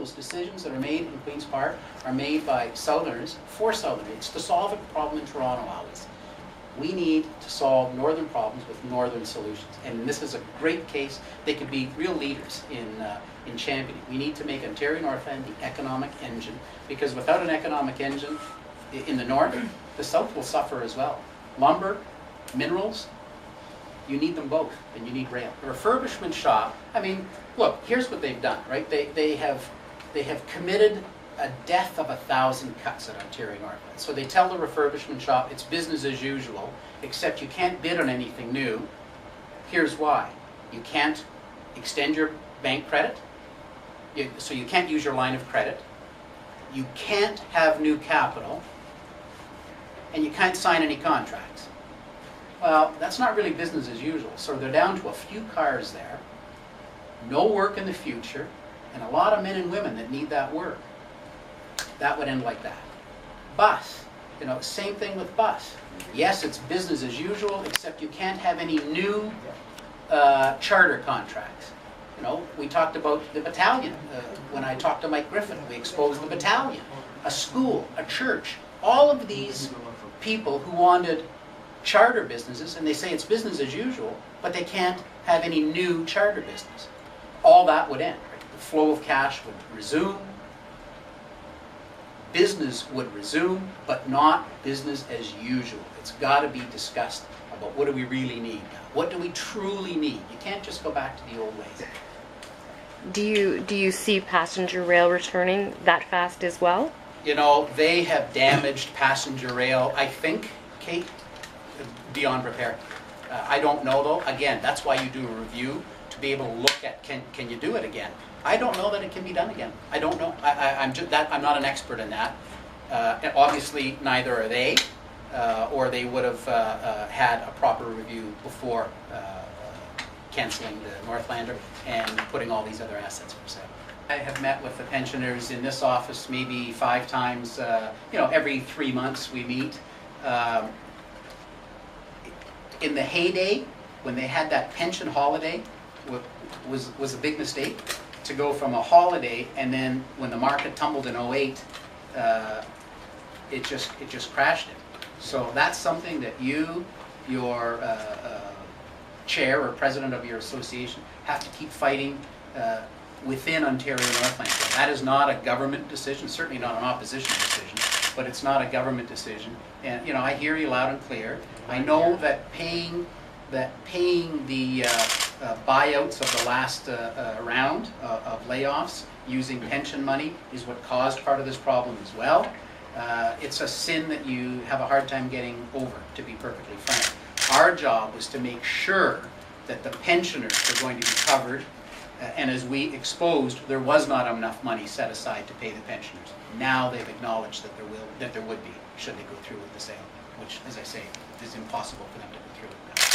those decisions that are made in Queen's Park are made by Southerners for Southerners. It's to solve a problem in Toronto always. We need to solve northern problems with northern solutions. And this is a great case. They could be real leaders in championing. We need to make Ontario Northland the economic engine, because without an economic engine in the north, the south will suffer as well. Lumber, minerals, you need them both, and you need rail. The refurbishment shop, I mean, look, here's what they've done, right? They have committed a death of 1,000 cuts at Ontario Northland. So they tell the refurbishment shop it's business as usual, except you can't bid on anything new. Here's why. You can't extend your bank credit, so you can't use your line of credit. You can't have new capital, and you can't sign any contracts. Well, that's not really business as usual. So they're down to a few cars there, no work in the future, and a lot of men and women that need that work. That would end like that. Bus, you know, same thing with bus. Yes, it's business as usual, except you can't have any new charter contracts. You know, we talked about the battalion. When I talked to Mike Griffin, we exposed the battalion, a school, a church, all of these people who wanted charter businesses, and they say it's business as usual, but they can't have any new charter business. All that would end. Right? The flow of cash would resume, business would resume, but not business as usual. It's got to be discussed about what do we really need now? What do we truly need? You can't just go back to the old ways. Do you see passenger rail returning that fast as well? You know, they have damaged passenger rail, I think, Kate, beyond repair. I don't know though. Again, that's why you do a review, to be able to look at can you do it again. I don't know that it can be done again. I don't know. I'm not an expert in that. Obviously, neither are they, or they would have had a proper review before canceling the Northlander and putting all these other assets for sale. I have met with the pensioners in this office maybe 5 times. You know, every 3 months we meet. In the heyday, when they had that pension holiday, was a big mistake. To go from a holiday, and then when the market tumbled in 2008, it just crashed it. So that's something that you, your chair or president of your association, have to keep fighting within Ontario Northland. That is not a government decision, certainly not an opposition decision, but it's not a government decision. And you know, I hear you loud and clear. I know that paying the buyouts of the last round of layoffs using pension money is what caused part of this problem as well. It's a sin that you have a hard time getting over, to be perfectly frank. Our job was to make sure that the pensioners were going to be covered, and as we exposed, there was not enough money set aside to pay the pensioners. Now they've acknowledged that there would be, should they go through with the sale, which, as I say, is impossible for them to go through with that.